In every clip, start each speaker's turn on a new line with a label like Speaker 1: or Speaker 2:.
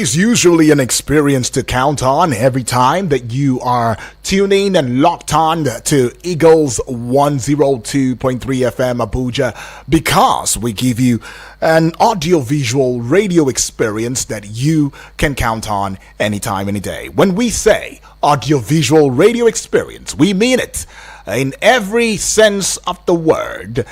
Speaker 1: is usually an experience to count on every time that you are tuning and locked on to Eagles 102.3 FM Abuja, because we give you an audio-visual radio experience that you can count on anytime, any day. When we say audio-visual radio experience, we mean it in every sense of the word.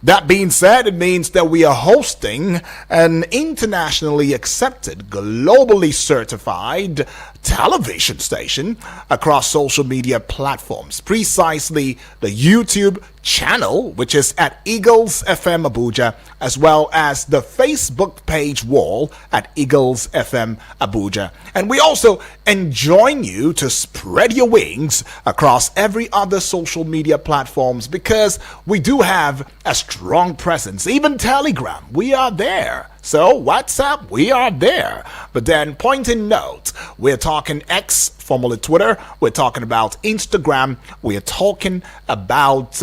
Speaker 1: That being said, it means that we are hosting an internationally accepted, globally certified television station across social media platforms, precisely the YouTube channel, which is at Eagles FM Abuja, as well as the Facebook page wall at Eagles FM Abuja. And we also enjoin you to spread your wings across every other social media platforms, because we do have a strong presence. Even Telegram, we are there. So WhatsApp, we are there. But then, pointing note, we're talking X, formerly Twitter. We're talking about Instagram. We're talking about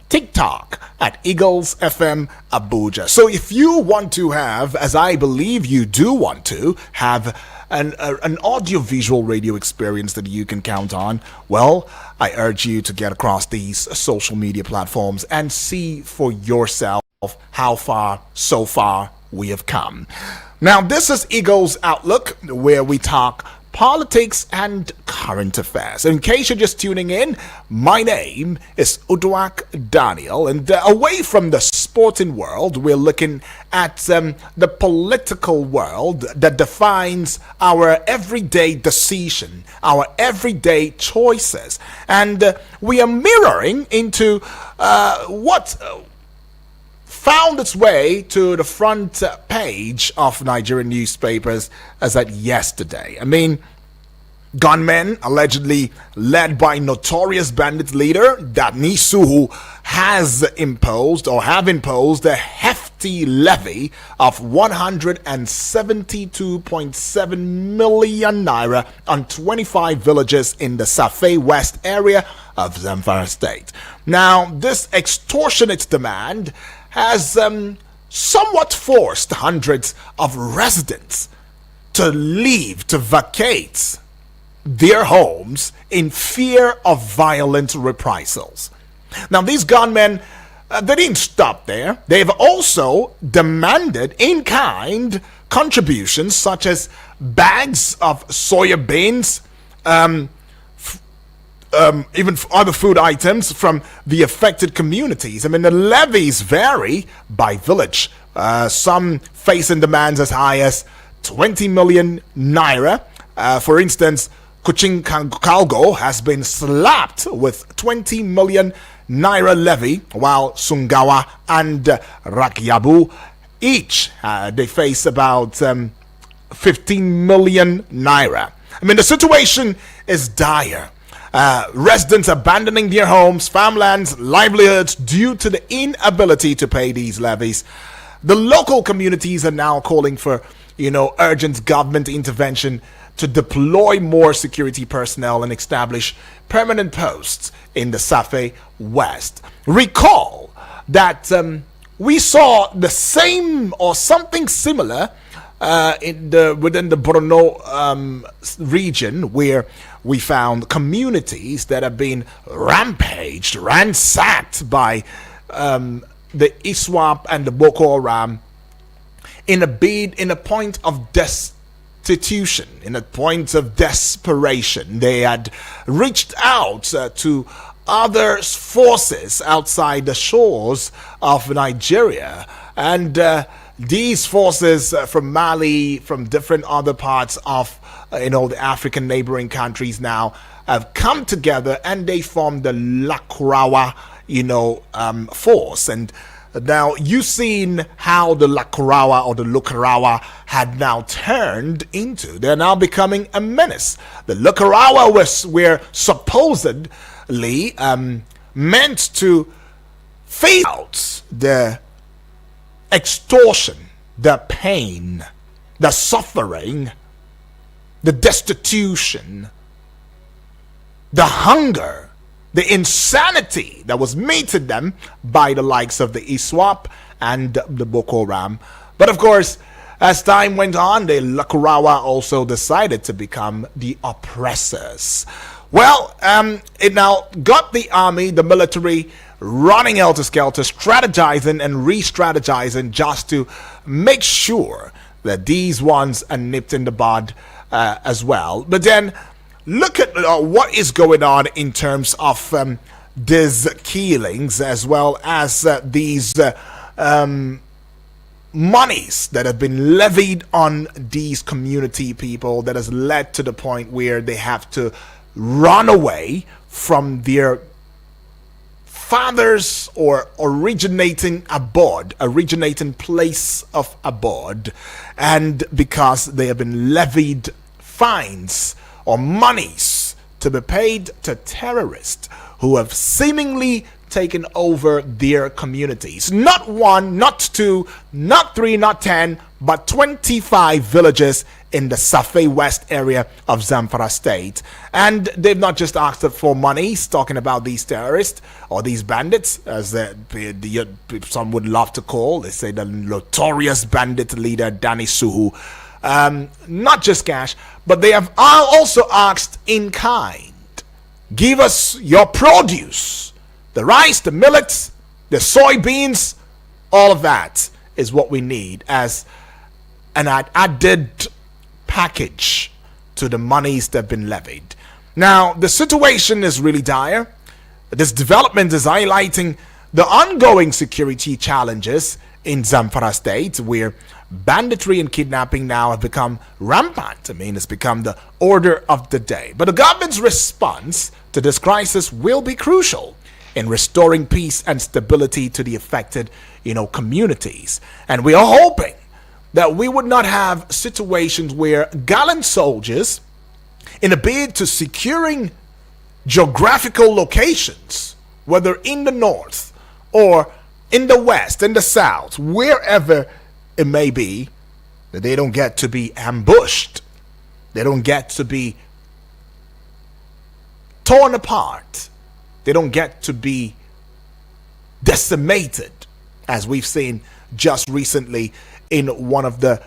Speaker 1: TikTok at Eagles FM Abuja. So if you want to have, as I believe you do want to, have an audio-visual radio experience that you can count on, well, I urge you to get across these social media platforms and see for yourself how far, so far, we have come. Now, this is Eagles Outlook, where we talk politics and current affairs. In case you're just tuning in, my name is Uduak Daniel, and away from the sporting world, we're looking at the political world that defines our everyday decision, our everyday choices, and we are mirroring into what found its way to the front page of Nigerian newspapers as at yesterday. I mean, gunmen allegedly led by notorious bandit leader Datni Suhu have imposed a hefty levy of 172.7 million naira on 25 villages in the Safe West area of Zamfara state. Now, this extortionate demand has somewhat forced hundreds of residents to leave, to vacate their homes in fear of violent reprisals. Now, these gunmen, they didn't stop there. They've also demanded in-kind contributions such as bags of soya beans, even other food items from the affected communities. I mean, the levies vary by village. Some facing demands as high as 20 million naira. For instance, Kuching Kalgo has been slapped with 20 million naira levy, while Sungawa and Rakyabu each they face about 15 million naira. I mean, the situation is dire. Residents abandoning their homes, farmlands, livelihoods due to the inability to pay these levies. The local communities are now calling for, urgent government intervention to deploy more security personnel and establish permanent posts in the Safe West. Recall that we saw the same or something similar within the Borno region, where we found communities that have been ransacked by the ISWAP and the Boko Haram in a point of destitution, in a point of desperation. They had reached out to other forces outside the shores of Nigeria, and these forces from Mali, from different other parts of the African neighboring countries now have come together, and they formed the Lakurawa force. And now you've seen how the Lakurawa or the Lukarawa had now turned into, they're now becoming a menace. The Lukarawa were supposedly meant to phase out the extortion, the pain, the suffering, the destitution, the hunger, the insanity that was meted them by the likes of the ISWAP and the Boko Haram. But of course, As time went on, the Lakurawa also decided to become the oppressors. Well, it now got the army, the military, running helter-skelter, strategizing and re-strategizing just to make sure that these ones are nipped in the bud as well. But then, look at what is going on in terms of these killings, as well as these monies that have been levied on these community people, that has led to the point where they have to run away from their fathers or originating place of abode, and because they have been levied fines or monies to be paid to terrorists who have seemingly taken over their communities. Not one, not two, not three, not 10, but 25 villages in the Safe West area of Zamfara state. And they've not just asked for money, talking about these terrorists or these bandits, as some would love to call. They say the notorious bandit leader Danny Suhu. Not just cash, but they have also asked in kind. Give us your produce. The rice, the millets, the soybeans, all of that is what we need as an added package to the monies that have been levied. Now, the situation is really dire. This development is highlighting the ongoing security challenges in Zamfara state, where banditry and kidnapping now have become rampant. I mean, it's become the order of the day. But the government's response to this crisis will be crucial in restoring peace and stability to the affected, communities. And we are hoping that we would not have situations where gallant soldiers, in a bid to securing geographical locations, whether in the north or in the west, in the south, wherever it may be, that they don't get to be ambushed. They don't get to be torn apart. They don't get to be decimated, as we've seen just recently in one of the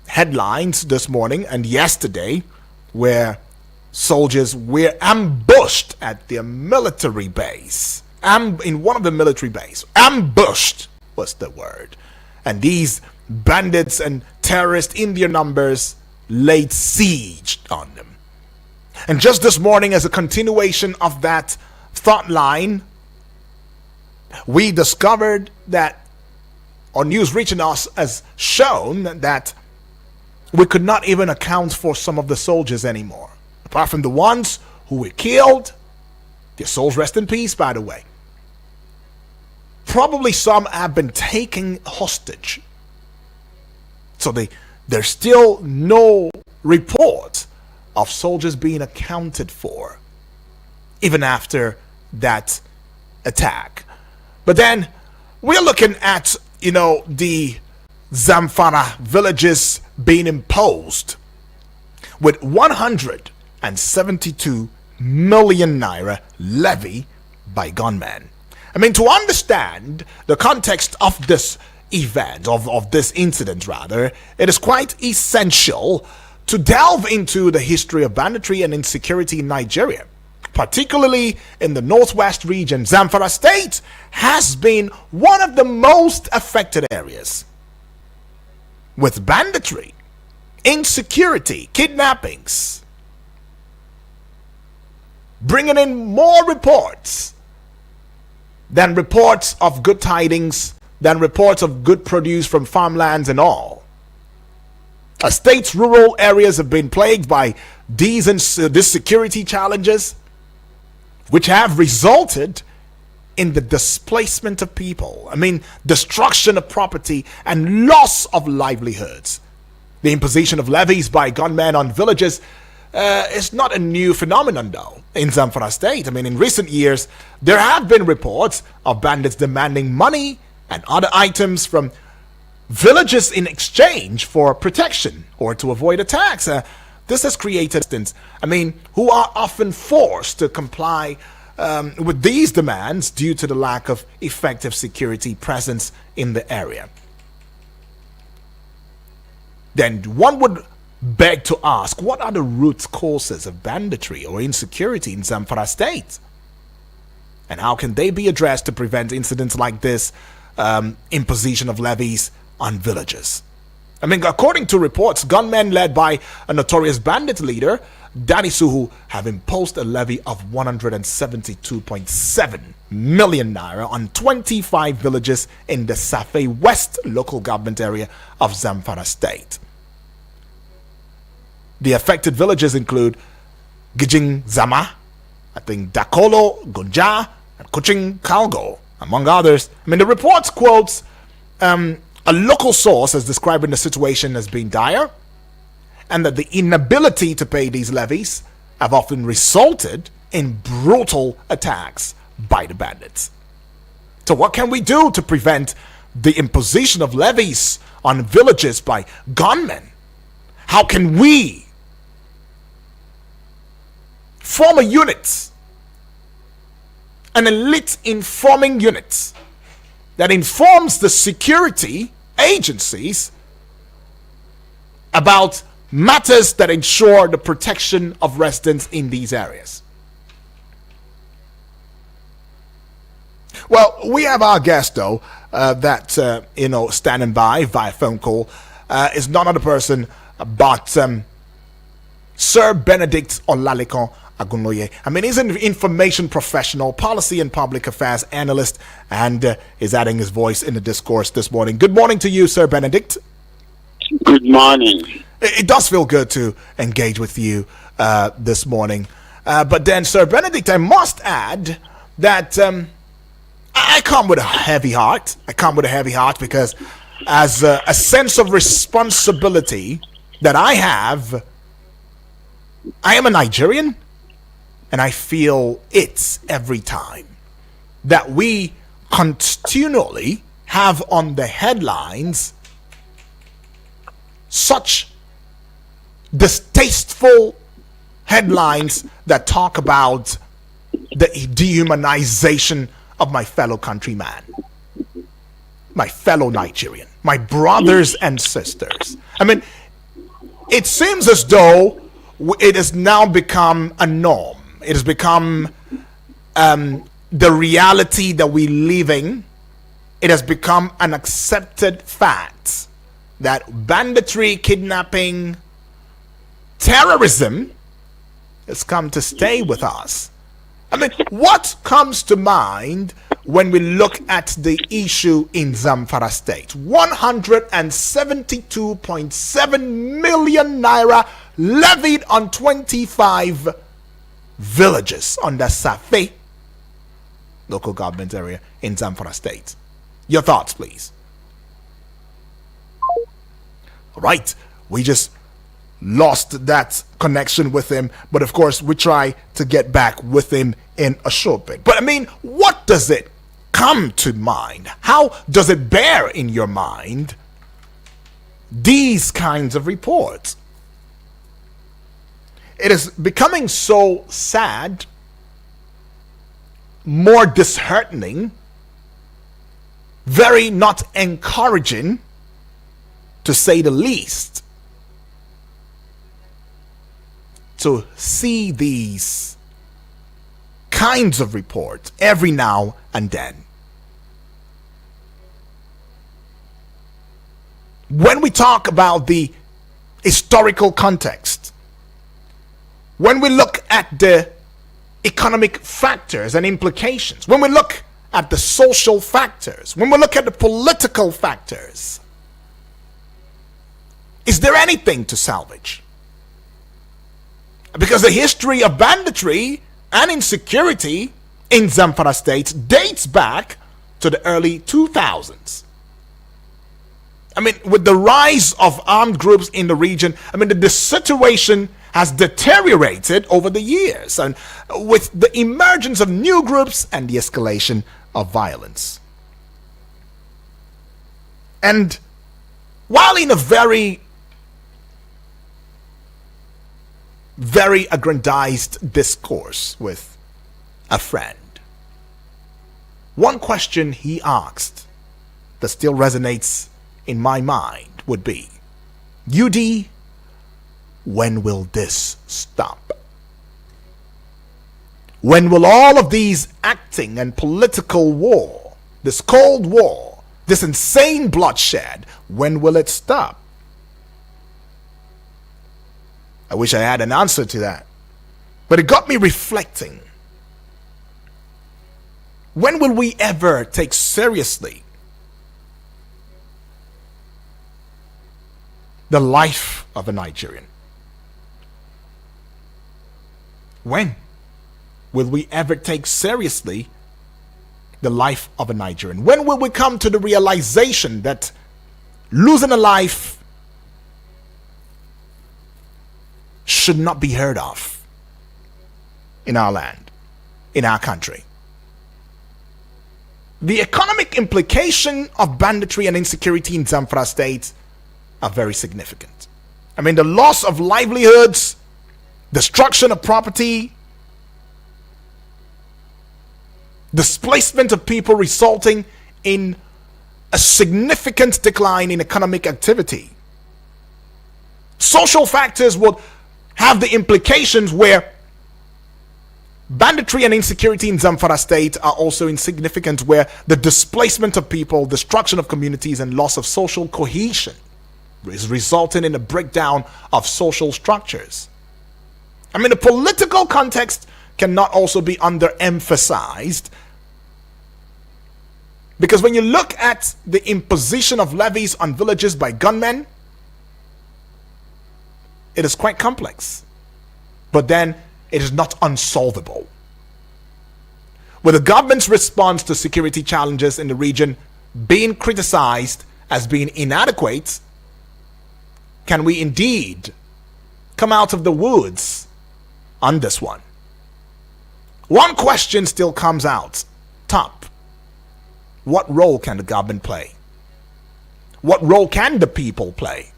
Speaker 1: headlines this morning and yesterday, where soldiers were ambushed at their military base. In one of the military bases. Ambushed was the word. And these bandits and terrorists in their numbers laid siege on them. And just this morning, as a continuation of that thought line, we discovered that, or news reaching us has shown that we could not even account for some of the soldiers anymore. Apart from the ones who were killed, their souls rest in peace, by the way. Probably some have been taken hostage. So there's still no report of soldiers being accounted for, even after that attack. But then we're looking at, the Zamfara villages being imposed with 172 million naira levy by gunmen. I mean, to understand the context of this event, of this incident rather, it is quite essential to delve into the history of banditry and insecurity in Nigeria. Particularly in the northwest region, Zamfara state has been one of the most affected areas, with banditry, insecurity, kidnappings, bringing in more reports than reports of good tidings, than reports of good produce from farmlands and all. A state's rural areas have been plagued by these security challenges, which have resulted in the displacement of people. I mean, destruction of property and loss of livelihoods. The imposition of levies by gunmen on villages is not a new phenomenon, though, in Zamfara state. I mean, in recent years, there have been reports of bandits demanding money and other items from villages in exchange for protection or to avoid attacks. This has created instances, who are often forced to comply with these demands due to the lack of effective security presence in the area. then one would beg to ask, what are the root causes of banditry or insecurity in Zamfara state? And how can they be addressed to prevent incidents like this imposition of levies on villages? I mean, according to reports, gunmen led by a notorious bandit leader, Danny Suhu, have imposed a levy of 172.7 million naira on 25 villages in the Safe West local government area of Zamfara state. The affected villages include Gijing Zama, I think Dakolo, Gunja, and Kuching Kalgo, among others. I mean, the report quotes a local source as describing the situation as being dire, and that the inability to pay these levies have often resulted in brutal attacks by the bandits. So what can we do to prevent the imposition of levies on villages by gunmen? How can we form a unit, an elite informing unit that informs the security agencies about matters that ensure the protection of residents in these areas? Well, we have our guest, though, standing by via phone call, is none other person but Sir Benedict Olalikon Agunloye. I mean, he's an information professional, policy and public affairs analyst, and is adding his voice in the discourse this morning. Good morning to you, Sir Benedict.
Speaker 2: Good morning.
Speaker 1: It does feel good to engage with you this morning. But then, Sir Benedict, I must add that I come with a heavy heart. I come with a heavy heart because as a sense of responsibility that I have, I am a Nigerian, and I feel it every time that we continually have on the headlines such distasteful headlines that talk about the dehumanization of my fellow countryman, my fellow Nigerian, my brothers and sisters. I mean, it seems as though it has now become a norm. It has become the reality that we live in. It has become an accepted fact that banditry, kidnapping, terrorism has come to stay with us. I mean, what comes to mind when we look at the issue in Zamfara state? 172.7 million naira levied on 25 villages under Safe local government area in Zamfara state. Your thoughts, please. All right, we just lost that connection with him, but of course we try to get back with him in a short bit. But I mean, what does it come to mind? How does it bear in your mind these kinds of reports? It is becoming so sad, more disheartening, very not encouraging, to say the least, to see these kinds of reports every now and then. When we talk about the historical context, when we look at the economic factors and implications, when we look at the social factors, when we look at the political factors, is there anything to salvage? Because the history of banditry and insecurity in Zamfara state dates back to the early 2000s. I mean, with the rise of armed groups in the region, I mean, the situation has deteriorated over the years, and with the emergence of new groups and the escalation of violence. And while in a very aggrandized discourse with a friend, one question he asked that still resonates in my mind would be, UD, when will this stop? When will all of these acting and political war, this Cold War, this insane bloodshed, when will it stop? I wish I had an answer to that. But it got me reflecting. When will we ever take seriously the life of a Nigerian? When will we ever take seriously the life of a Nigerian? When will we come to the realization that losing a life should not be heard of in our land, in our country? The economic implication of banditry and insecurity in Zamfara state are very significant. I mean, the loss of livelihoods, destruction of property, displacement of people resulting in a significant decline in economic activity. Social factors would have the implications where banditry and insecurity in Zamfara state are also insignificant, where the displacement of people, destruction of communities, and loss of social cohesion is resulting in a breakdown of social structures. I mean, the political context cannot also be underemphasized, because when you look at the imposition of levies on villages by gunmen, it is quite complex, but then it is not unsolvable. With the government's response to security challenges in the region being criticized as being inadequate, can we indeed come out of the woods on this one? One question still comes out top. What role can the government play? What role can the people play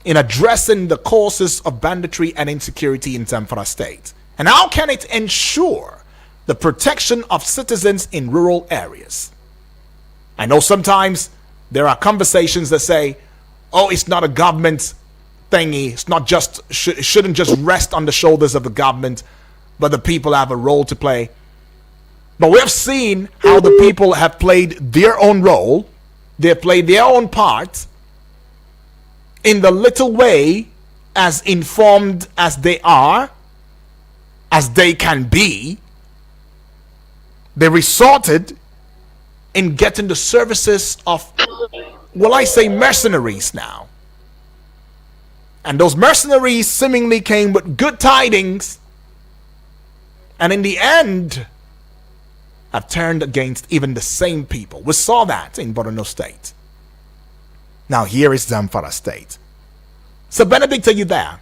Speaker 1: in addressing the causes of banditry and insecurity in Zamfara state? And how can it ensure the protection of citizens in rural areas? I know sometimes there are conversations that say, oh, it's not a government thingy, it's not just, it shouldn't just rest on the shoulders of the government, but the people have a role to play. But we have seen how the people have played their own role, they have played their own part in the little way, as informed as they are, as they can be. They resorted in getting the services of, well, I say mercenaries now. And those mercenaries seemingly came with good tidings, and in the end have turned against even the same people. We saw that in Borno State. Now here is Zamfara State. So Benedict, are you there?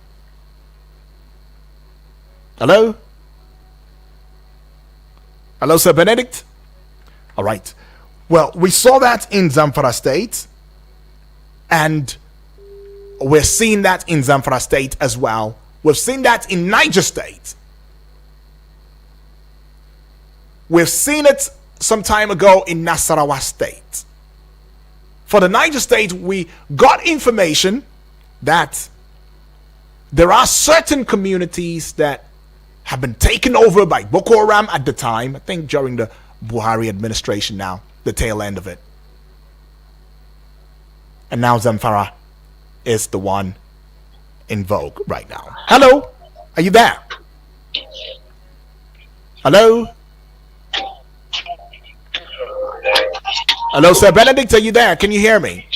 Speaker 1: Hello? Hello, Sir Benedict? All right. Well, we saw that in Zamfara State, and we're seeing that in Zamfara State as well. We've seen that in Niger State. We've seen it some time ago in Nasarawa State. For the Niger State, we got information that there are certain communities that have been taken over by Boko Haram at the time, I think during the Buhari administration now, the tail end of it. And now Zamfara is the one in vogue right now. Hello? Are you there? Hello? Hello, Sir Benedict, are you there? Can you hear me?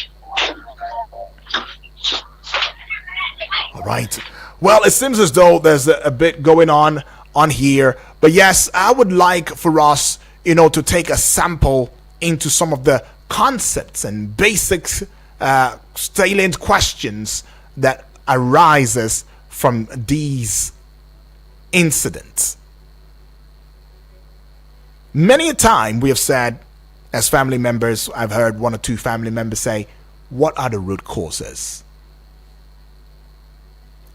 Speaker 1: All right. Well, it seems as though there's a bit going on here. But yes, I would like for us, to take a sample into some of the concepts and basic salient questions that arises from these incidents. Many a time we have said, as family members, I've heard one or two family members say, what are the root causes?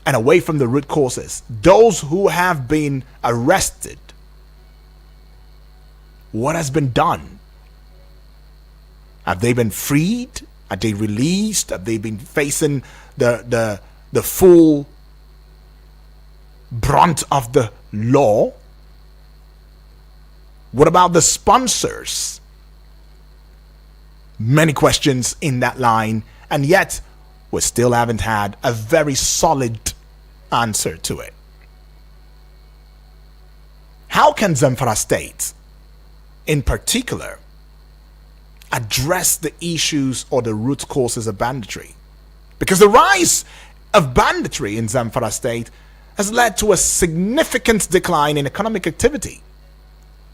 Speaker 1: And away from the root causes, those who have been arrested, what has been done? Have they been freed? Are they released? Have they been facing the full brunt of the law? What about the sponsors? Many questions in that line, and yet we still haven't had a very solid answer to it. How can Zamfara State, in particular, address the issues or the root causes of banditry? Because the rise of banditry in Zamfara State has led to a significant decline in economic activity.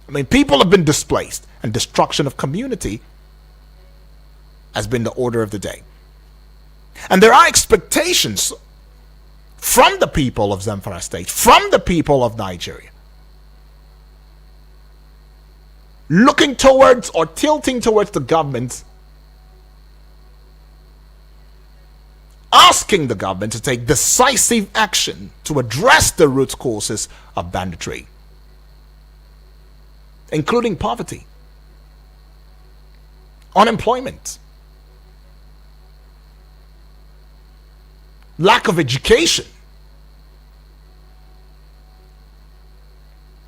Speaker 1: I mean, people have been displaced, and destruction of community has been the order of the day. And there are expectations from the people of Zamfara State, from the people of Nigeria, looking towards or tilting towards the government, asking the government to take decisive action to address the root causes of banditry, including poverty, unemployment, lack of education.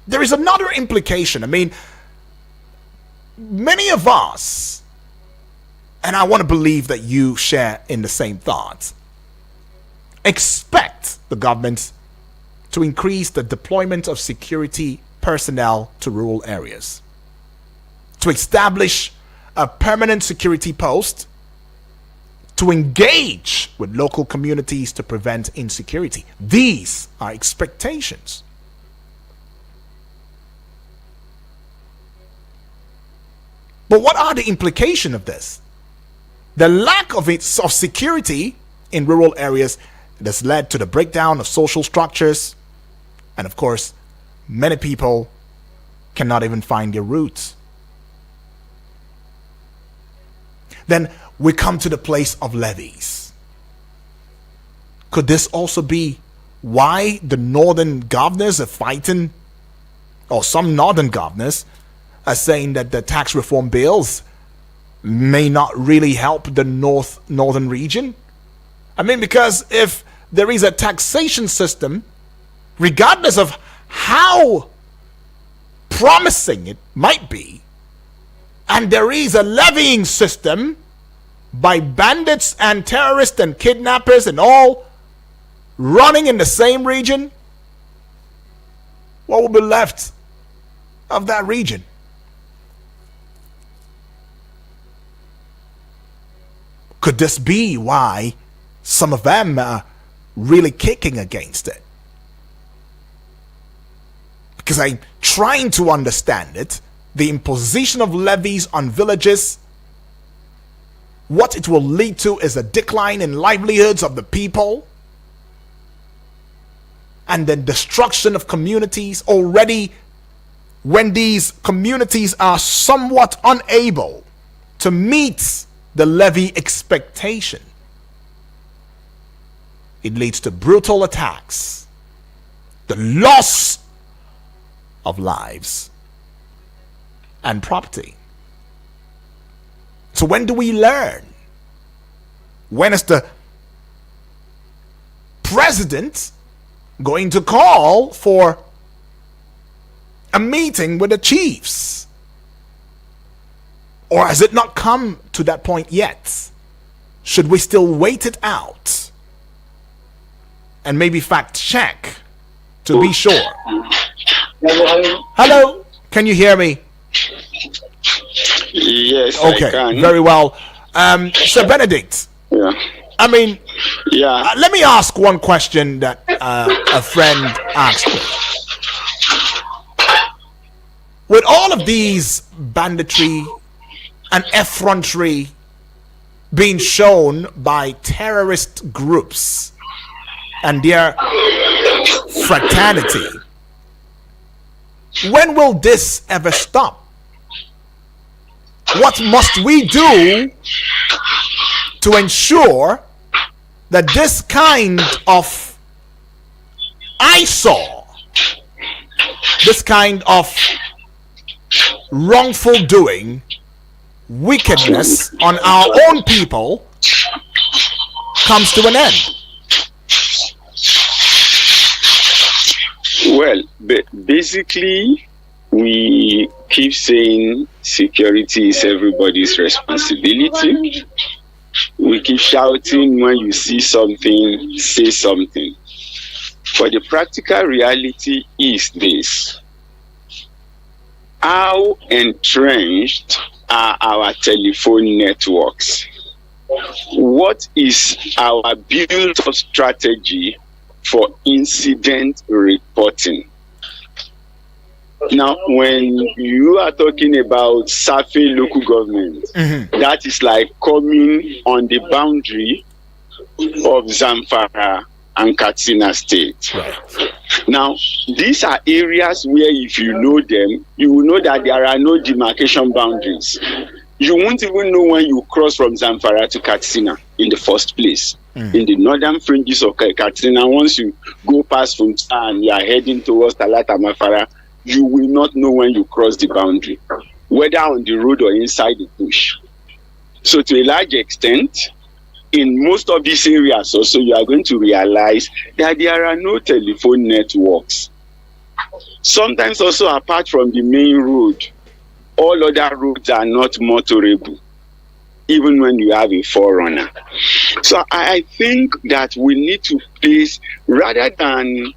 Speaker 1: There is another implication. I mean, many of us, and I want to believe that you share in the same thoughts, expect the government to increase the deployment of security personnel to rural areas, to establish a permanent security post, to engage with local communities to prevent insecurity. These are expectations. But what are the implications of this? The lack of security in rural areas has led to the breakdown of social structures, and of course, many people cannot even find their roots. Then we come to the place of levies. Could this also be why the northern governors are fighting, or some northern governors are saying that the tax reform bills may not really help the northern region? I mean, because if there is a taxation system, regardless of how promising it might be, and there is a levying system by bandits and terrorists and kidnappers and all running in the same region, what will be left of that region? Could this be why some of them are really kicking against it? Because I'm trying to understand it, the imposition of levies on villages, what it will lead to is a decline in livelihoods of the people, and the destruction of communities. Already, when these communities are somewhat unable to meet the levy expectation, it leads to brutal attacks, the loss of lives and property. So when do we learn? When is the president going to call for a meeting with the chiefs? Or has it not come to that point yet? Should we still wait it out and maybe fact check to be sure? Hello, can you hear me?
Speaker 2: Yes,
Speaker 1: okay,
Speaker 2: I can.
Speaker 1: Very well. Sir Benedict.
Speaker 2: Yeah.
Speaker 1: I mean,
Speaker 2: yeah.
Speaker 1: Let me ask one question that a friend asked me. With all of these banditry and effrontery being shown by terrorist groups and their fraternity, when will this ever stop? What must we do to ensure that this kind of eyesore, this kind of wrongful doing wickedness on our own people comes to an end?
Speaker 2: Well, basically, we keep saying security is everybody's responsibility. We keep shouting when you see something, say something. But the practical reality is this. How entrenched are our telephone networks? What is our built-up strategy for incident reporting? Now, when you are talking about surfing local government, that is like coming on the boundary of Zamfara and Katsina State.
Speaker 1: Right.
Speaker 2: Now, these are areas where if you know them, you will know that there are no demarcation boundaries. You won't even know when you cross from Zamfara to Katsina in the first place. In the northern fringes of Katsina, once you go past Funta and you are heading towards Talata Mafara, you will not know when you cross the boundary, whether on the road or inside the bush. So to a large extent, in most of these areas also, you are going to realize that there are no telephone networks. Sometimes also, apart from the main road, all other roads are not motorable, even when you have a forerunner. So I think that we need to place, rather than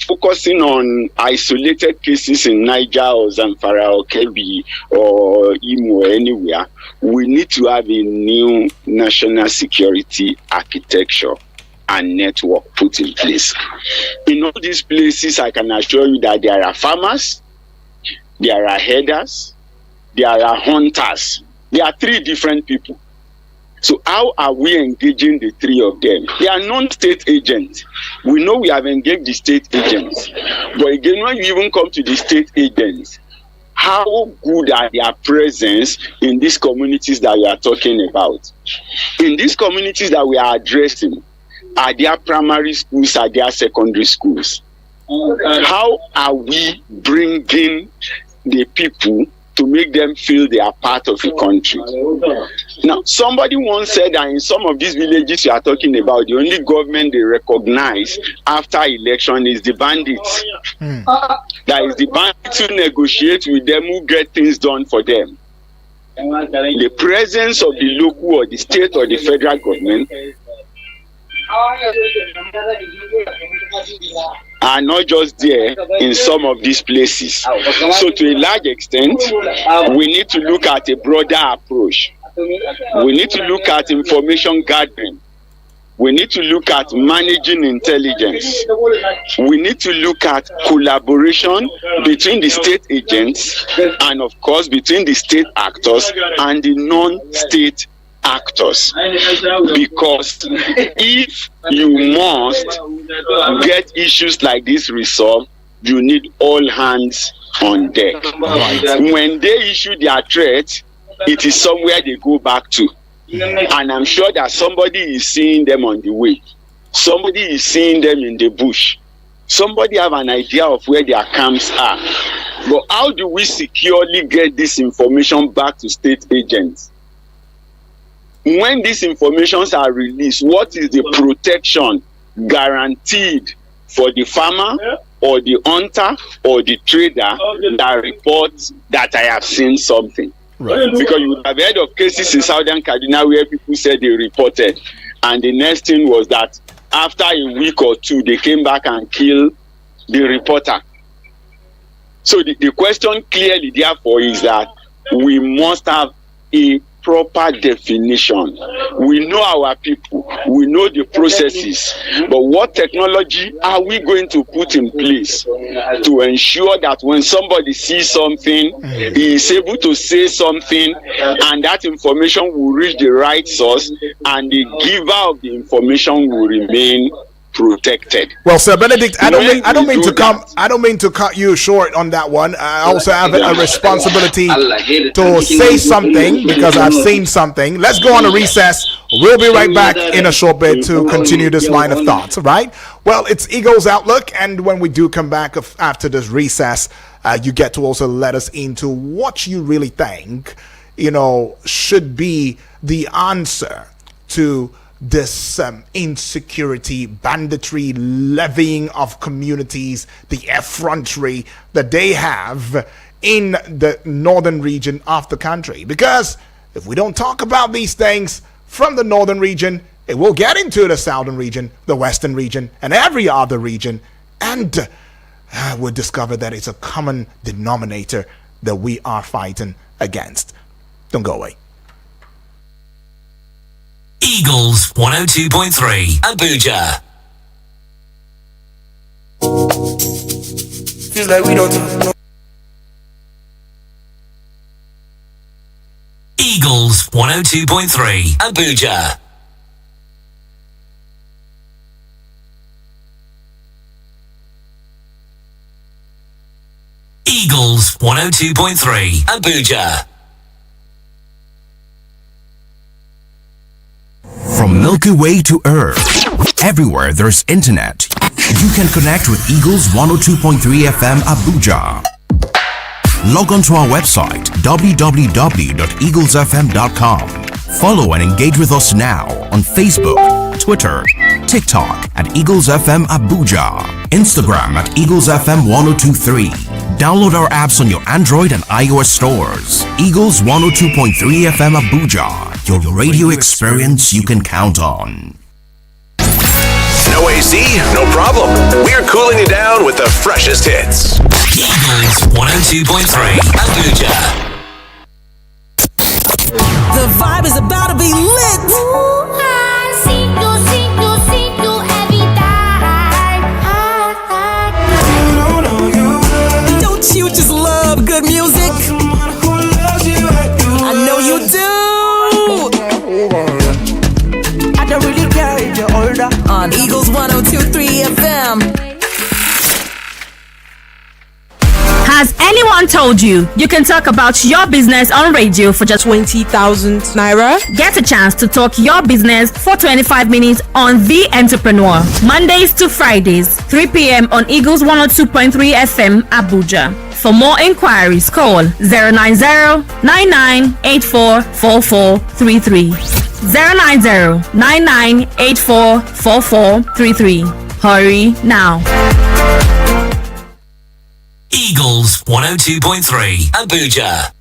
Speaker 2: focusing on isolated cases in Niger or Zamfara or Kebbi or Imo or anywhere, we need to have a new national security architecture and network put in place. In all these places, I can assure you that there are farmers, there are herders, there are hunters. There are three different people. So how are we engaging the three of them? They are non-state agents. We know we have engaged the state agents. But again, when you even come to the state agents, how good are their presence in these communities that we are talking about? In these communities that we are addressing, are there primary schools, are there secondary schools? How are we bringing the people to make them feel they are part of the country? Now, somebody once said that in some of these villages you are talking about, the only government they recognize after election is the bandits. That is the bandits who negotiate with them, who get things done for them. The presence of the local or the state or the federal government are not just there in some of these places. So to a large extent, we need to look at a broader approach. We need to look at information gathering. We need to look at managing intelligence. We need to look at collaboration between the state agents and, of course, between the state actors and the non-state actors. Because if you must get issues like this resolved, you need all hands on deck. When they issue their threat, it is somewhere they go back to. And I'm sure that somebody is seeing them on the way. Somebody is seeing them in the bush. Somebody have an idea of where their camps are. But how do we securely get this information back to state agents? When these informations are released, what is the protection guaranteed for the farmer or the hunter or the trader that reports that I have seen something? Right. Because you would have heard of cases in Southern Kaduna where people said they reported, and the next thing was that after a week or two, they came back and killed the reporter. So the question clearly, therefore, is that we must have a proper definition. We know our people, we know the processes, but what technology are we going to put in place to ensure that when somebody sees something, he is able to say something, and that information will reach the right source, and the giver of the information will remain protected.
Speaker 1: Well, Sir Benedict, I don't mean to cut you short on that one. I also have a responsibility to say something because I've seen something. Let's go on a recess. We'll be right back in a short bit to continue this line of thoughts. Right? Well, it's Eagles Outlook, and when we do come back after this recess, you get to also let us into what you really think should be the answer to this insecurity, banditry, levying of communities, the effrontery that they have in the northern region of the country. Because if we don't talk about these things from the northern region, it will get into the southern region, the western region, and every other region, and we'll discover that it's a common denominator that we are fighting against. Don't go away.
Speaker 3: Eagles 102.3 Abuja.
Speaker 4: Feels like we don't talk.
Speaker 3: Eagles 102.3 Abuja. Eagles 102.3 Abuja.
Speaker 5: From Milky Way to Earth, everywhere there's internet, you can connect with Eagles 102.3 FM Abuja. Log on to our website www.eaglesfm.com. Follow and engage with us now on Facebook, Twitter, TikTok at Eagles FM Abuja, Instagram at Eagles FM 1023. Download our apps on your Android and iOS stores. Eagles 102.3 FM Abuja, your radio experience you can count on.
Speaker 6: No AC? No problem. We're cooling you down with the freshest hits.
Speaker 3: Eagles 102.3 Abuja.
Speaker 7: The vibe is about to be lit. Don't you just love good music? I know you do. I don't really care if you're older. On Eagles 102.3 FM.
Speaker 8: Has anyone told you you can talk about your business on radio for just
Speaker 7: 20,000 naira?
Speaker 8: Get a chance to talk your business for 25 minutes on The Entrepreneur. Mondays to Fridays, 3 p.m. on Eagles 102.3 FM Abuja. For more inquiries, call 090-9984-4433. 090-9984-4433. Hurry now.
Speaker 3: Eagles 102.3 Abuja.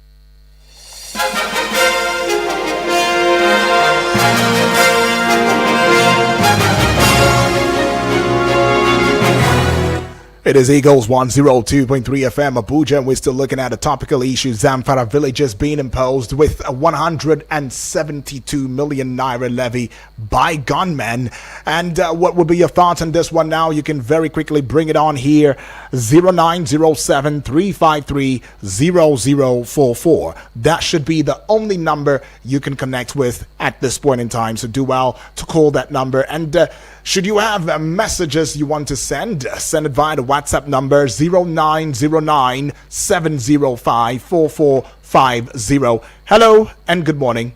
Speaker 1: It is Eagles 102.3 FM Abuja, and we're still looking at a topical issue. Zamfara villages being imposed with a 172 million naira levy by gunmen. And what would be your thoughts on this one now? You can very quickly bring it on here. 0907-353-0044. That should be the only number you can connect with at this point in time. So do well to call that number. And should you have messages you want to send it via the WhatsApp number 0909-705-4450. Hello and good morning.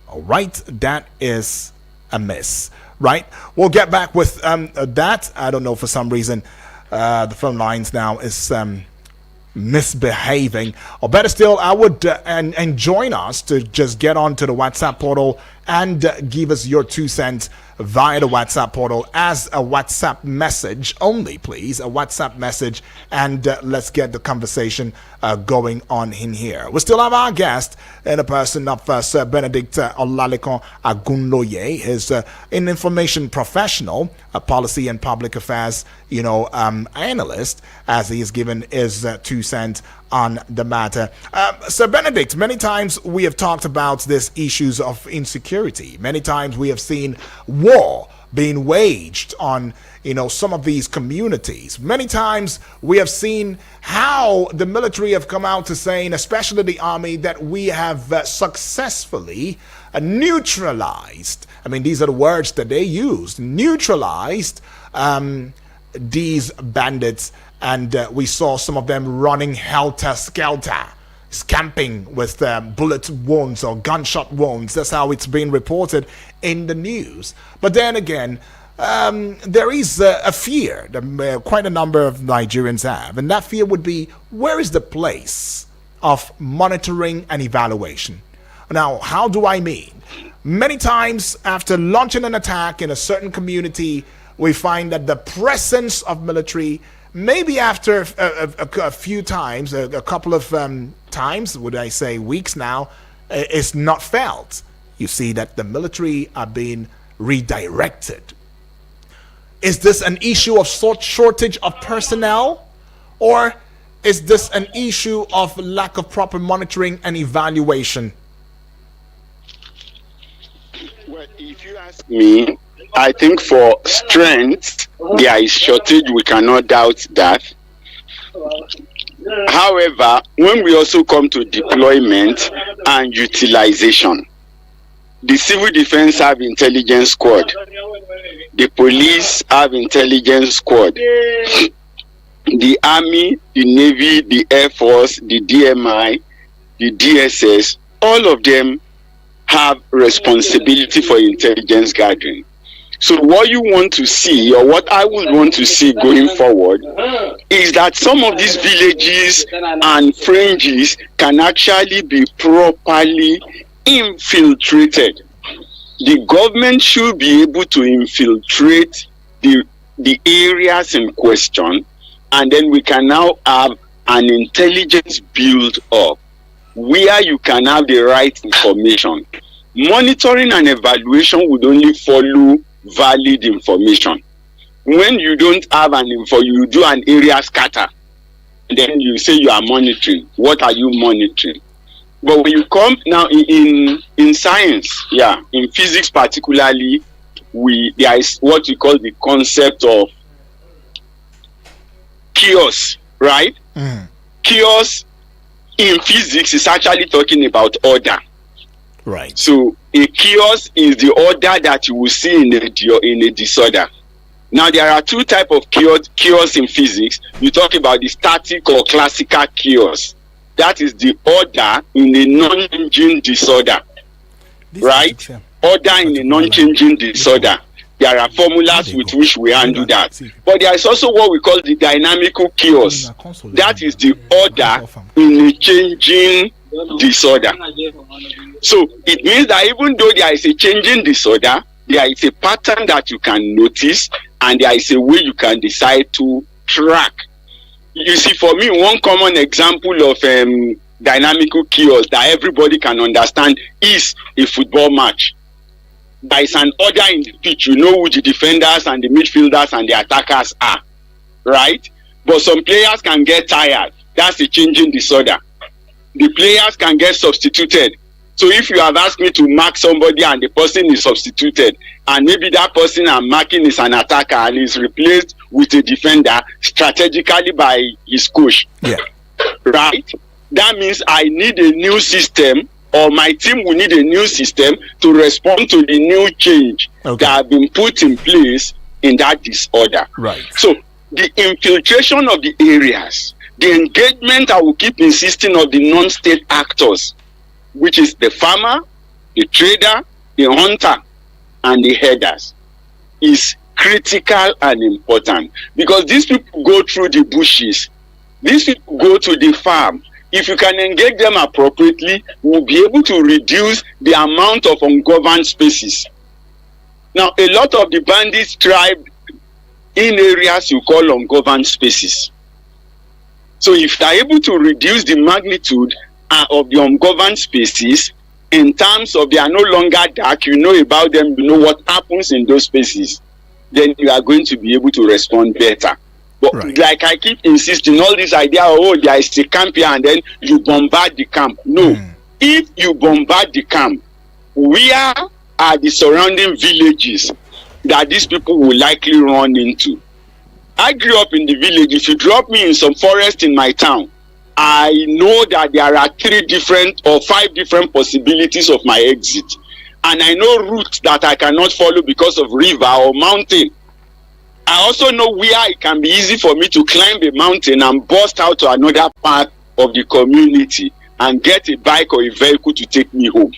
Speaker 1: All right, that is a miss. Right, we'll get back with that. I don't know, for some reason the phone lines now is misbehaving, or better still, I would and join us to just get onto the WhatsApp portal and give us your 2 cents via the WhatsApp portal as a WhatsApp message only, please, a WhatsApp message, and let's get the conversation going on in here. We still have our guest in a person of Sir Benedict Olalikon Agunloye. He's an information professional, a policy and public affairs analyst, as he has given his 2 cents on the matter. Sir Benedict, many times we have talked about these issues of insecurity. Many times we have seen war being waged on some of these communities. Many times we have seen how the military have come out to saying, especially the army, that we have successfully neutralized. I mean, these are the words that they used. Neutralized these bandits. And we saw some of them running helter-skelter, scamping with bullet wounds or gunshot wounds. That's how it's been reported in the news. But then again, there is a fear that quite a number of Nigerians have. And that fear would be, where is the place of monitoring and evaluation. Now, how do I mean? Many times after launching an attack in a certain community, we find that the presence of military, maybe after a few times, a couple of times, would I say weeks now, is not felt. You see that the military are being redirected. Is this an issue of shortage of personnel? Or is this an issue of lack of proper monitoring and evaluation?
Speaker 2: Well, if you ask me, I think for strength, there is shortage. We cannot doubt that. However, when we also come to deployment and utilization, the civil defense have intelligence squad. The police have intelligence squad. The army, the navy, the air force, the DMI, the DSS, all of them have responsibility for intelligence gathering. So what you want to see, or what I would want to see going forward, is that some of these villages and fringes can actually be properly infiltrated. The government should be able to infiltrate the areas in question, and then we can now have an intelligence build up where you can have the right information. Monitoring and evaluation would only follow valid information. When you don't have an info, you do an area scatter, then you say you are monitoring. What are you monitoring? But when you come now in science, in physics particularly, there is what we call the concept of chaos, right? Chaos in physics is actually talking about order.
Speaker 1: Right.
Speaker 2: So a chaos is the order that you will see in a disorder. Now there are two types of chaos in physics. You talk about the static or classical chaos. That is the order in a non-changing disorder. Right? Order in a non-changing disorder. There are formulas with which we handle that. But there is also what we call the dynamical chaos. That is the order in a changing disorder. So it means that even though there is a changing disorder, there is a pattern that you can notice, and there is a way you can decide to track. You see, for me, one common example of dynamical chaos that everybody can understand is a football match. There is an order in the pitch. You know who the defenders and the midfielders and the attackers are, right? But some players can get tired. That's a changing disorder. The players can get substituted. So if you have asked me to mark somebody and the person is substituted, and maybe that person I'm marking is an attacker and is replaced with a defender strategically by his coach, right? That means I need a new system, or my team will need a new system to respond to the new change that have been put in place in that disorder.
Speaker 1: Right.
Speaker 2: So the infiltration of the areas, the engagement, I will keep insisting, of the non-state actors, which is the farmer, the trader, the hunter, and the herders, is critical and important, because these people go through the bushes, these people go to the farm. If you can engage them appropriately, we'll be able to reduce the amount of ungoverned spaces. Now, a lot of the bandits thrive in areas you call ungoverned spaces. So if you are able to reduce the magnitude of the ungoverned spaces, in terms of they are no longer dark, you know about them, you know what happens in those spaces, then you are going to be able to respond better. But like I keep insisting, all this idea, there is a camp here and then you bombard the camp. No. If you bombard the camp, where are the surrounding villages that these people will likely run into? I grew up in the village. If you drop me in some forest in my town, I know that there are 3 different or 5 different possibilities of my exit. And I know routes that I cannot follow because of river or mountain. I also know where it can be easy for me to climb a mountain and bust out to another part of the community and get a bike or a vehicle to take me home.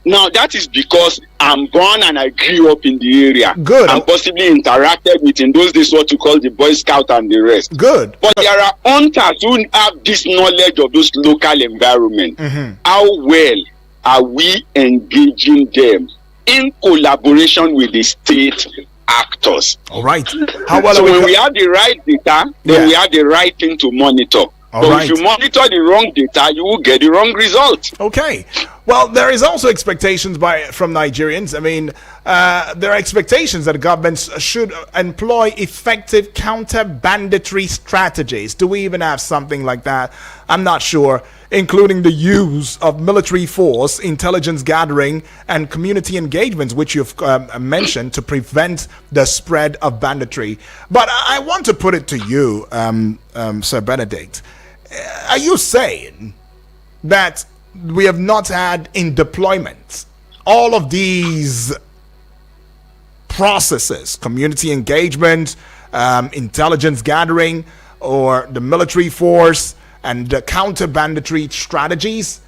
Speaker 2: Now that is because I'm born and I grew up in the area.
Speaker 1: Good.
Speaker 2: And possibly interacted with in those days what you call the Boy Scout and the rest.
Speaker 1: Good.
Speaker 2: But there are hunters who have this knowledge of those local environment. How well are we engaging them in collaboration with the state actors?
Speaker 1: All right. How well
Speaker 2: So
Speaker 1: are
Speaker 2: when we have the right data, then we have the right thing to monitor. But if you monitor the wrong data, you will get the wrong result.
Speaker 1: Okay. Well, there is also expectations from Nigerians. I mean, there are expectations that governments should employ effective counter-banditry strategies. Do we even have something like that? I'm not sure. Including the use of military force, intelligence gathering, and community engagements, which you've mentioned, to prevent the spread of banditry. But I want to put it to you, Sir Benedict. Are you saying that we have not had in deployment all of these processes, community engagement, intelligence gathering, or the military force, and the counter banditry strategies?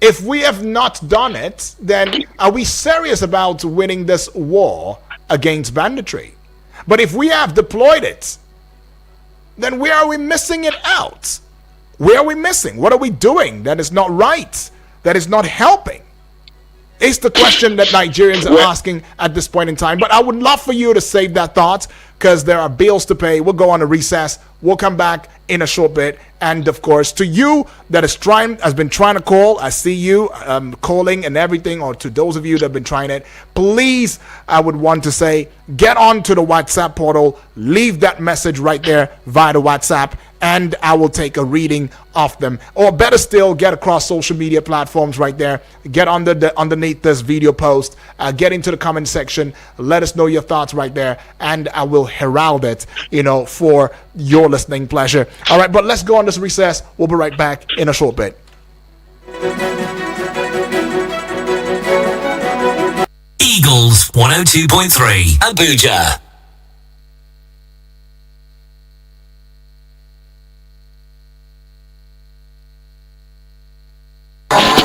Speaker 1: If we have not done it, then are we serious about winning this war against banditry? But if we have deployed it, then where are we missing it out? Where are we missing? What are we doing that is not right, that is not helping? It's the question that Nigerians are asking at this point in time. But I would love for you to save that thought, because there are bills to pay. We'll go on a recess. We'll come back in a short bit. And of course, to you that has been trying to call, I see you calling and everything, or to those of you that have been trying it, please, I would want to say, get on to the WhatsApp portal, leave that message right there via the WhatsApp, and I will take a reading of them. Or better still, get across social media platforms right there. Get underneath this video post. Get into the comment section. Let us know your thoughts right there, and I will herald it, for your listening pleasure. All right, but let's go on this recess. We'll be right back in a short bit.
Speaker 3: Eagles 102.3 Abuja.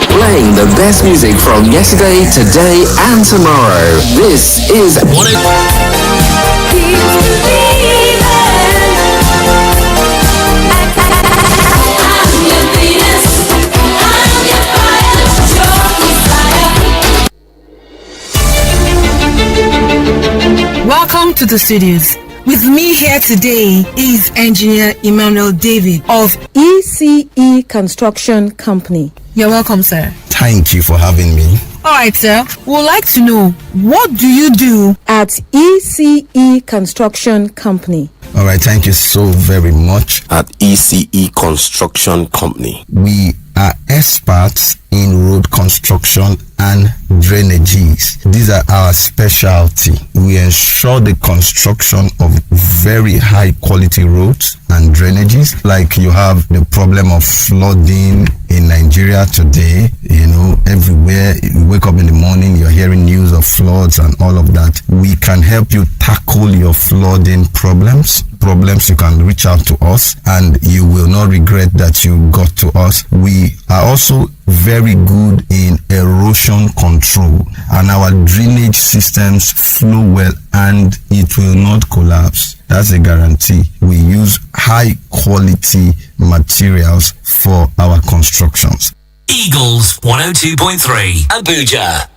Speaker 4: Playing the best music from yesterday, today, and tomorrow. This is
Speaker 9: Welcome to the studios. With me here today is Engineer Emmanuel David of
Speaker 10: ECE Construction Company.
Speaker 9: You're welcome, sir.
Speaker 11: Thank you for having me.
Speaker 9: All right, sir. We'd like to know, what do you do
Speaker 10: at ECE Construction Company?
Speaker 11: All right, thank you so very much.
Speaker 4: at ECE Construction Company.
Speaker 11: We are experts in road construction and drainages. These are our specialty. We ensure the construction of very high quality roads and drainages. Like you have the problem of flooding in Nigeria today, everywhere you wake up in the morning, you're hearing news of floods and all of that. We can help you tackle your flooding problems. You can reach out to us and you will not regret that you got to us. We are also very good in erosion control, and our drainage systems flow well and it will not collapse. That's a guarantee. We use high quality materials for our constructions.
Speaker 3: Eagles 102.3 Abuja.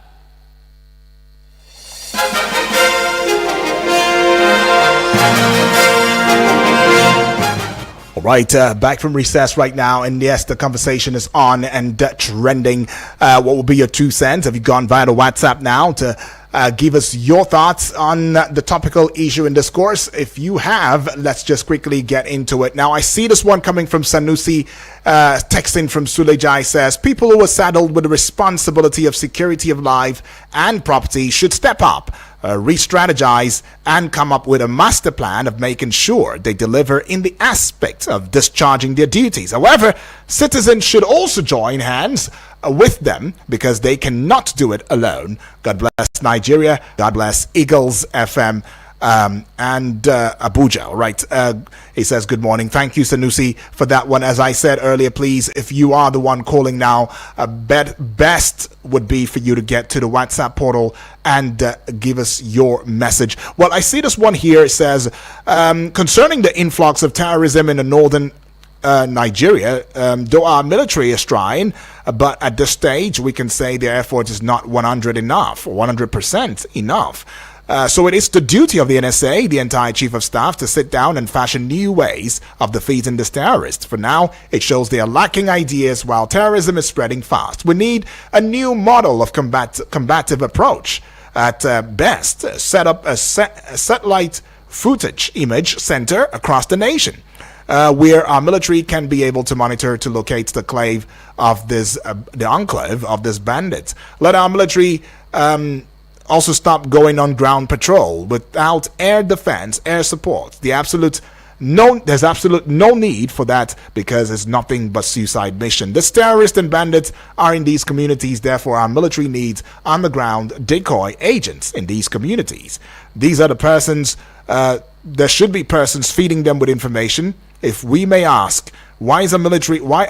Speaker 1: All right, back from recess right now, and yes, the conversation is on and trending. What will be your 2 cents? Have you gone via the WhatsApp now to give us your thoughts on the topical issue in discourse? If you have, let's just quickly get into it. Now, I see this one coming from Sanusi, texting from Sulejai, says, people who are saddled with the responsibility of security of life and property should step up, re-strategize, and come up with a master plan of making sure they deliver in the aspect of discharging their duties. However, citizens should also join hands with them, because they cannot do it alone. God bless Nigeria. God bless Eagles FM and Abuja. All right. He says, good morning. Thank you, Sanusi, for that one. As I said earlier, please, if you are the one calling now, best would be for you to get to the WhatsApp portal and give us your message. Well, I see this one here. It says, concerning the influx of terrorism in the northern Nigeria, though our military is trying, but at this stage we can say the effort is not 100% enough. So it is the duty of the NSA, the entire chief of staff, to sit down and fashion new ways of defeating this terrorist. For now, it shows they are lacking ideas while terrorism is spreading fast. We need a new model of combative approach. At best, set up a satellite footage image center across the nation, where our military can be able to monitor to locate the enclave of this bandits. Let our military also stop going on ground patrol without air defense, air support. There's absolute no need for that, because it's nothing but suicide mission. The terrorists and bandits are in these communities, therefore our military needs on the ground decoy agents in these communities. These are the persons, there should be persons feeding them with information. If we may ask, why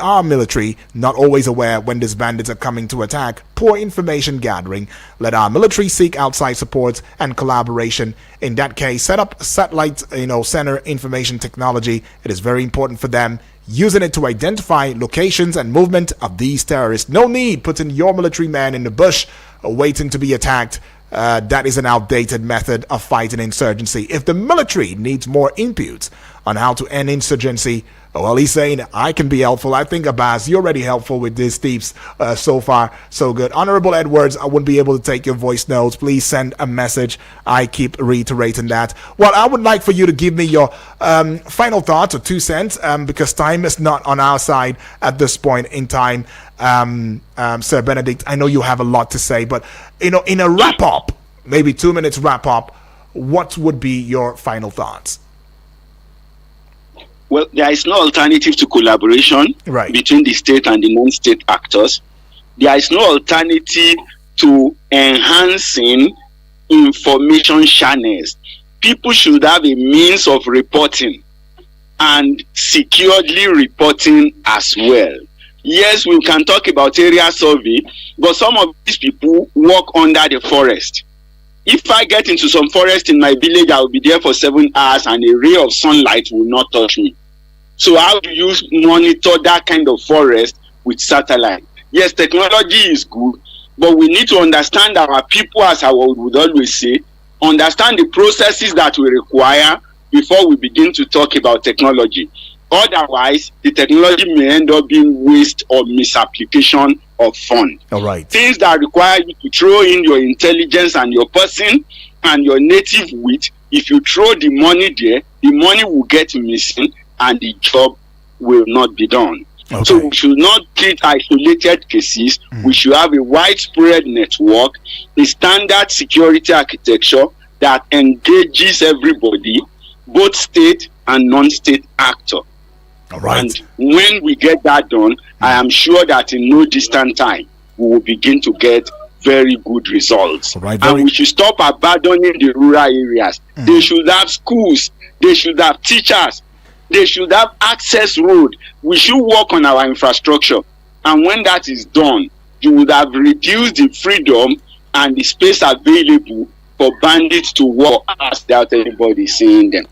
Speaker 1: are military not always aware when these bandits are coming to attack? Poor information gathering. Let our military seek outside support and collaboration. In that case, set up satellite, center information technology. It is very important for them, using it to identify locations and movement of these terrorists. No need putting your military man in the bush waiting to be attacked. That is an outdated method of fighting insurgency. If the military needs more inputs on how to end insurgency, well, he's saying I can be helpful. I think, Abbas, you're already helpful with these tips so far. So good. Honorable Edwards, I wouldn't be able to take your voice notes. Please send a message. I keep reiterating that. Well, I would like for you to give me your final thoughts or 2 cents, because time is not on our side at this point in time. Sir Benedict, I know you have a lot to say, but in a wrap up, maybe 2 minutes wrap up, what would be your final thoughts?
Speaker 2: Well, there is no alternative to collaboration between the state and the non-state actors. There is no alternative to enhancing information channels. People should have a means of reporting and securely reporting as well. Yes, we can talk about area survey, but some of these people work under the forest. If I get into some forest in my village, I will be there for 7 hours and a ray of sunlight will not touch me. So how do you monitor that kind of forest with satellite? Yes, technology is good, but we need to understand our people, as I would always say, understand the processes that we require before we begin to talk about technology. Otherwise, the technology may end up being waste or misapplication of funds.
Speaker 1: All right.
Speaker 2: Things that require you to throw in your intelligence and your person and your native wit. If you throw the money there, the money will get missing and the job will not be done.
Speaker 1: Okay.
Speaker 2: So we should not treat isolated cases. We should have a widespread network, a standard security architecture that engages everybody, both state and non-state actors.
Speaker 1: All right.
Speaker 2: And when we get that done, I am sure that in no distant time, we will begin to get very good results.
Speaker 1: All right,
Speaker 2: and we should stop abandoning the rural areas. They should have schools. They should have teachers. They should have access road. We should work on our infrastructure. And when that is done, you would have reduced the freedom and the space available for bandits to walk past without anybody seeing them.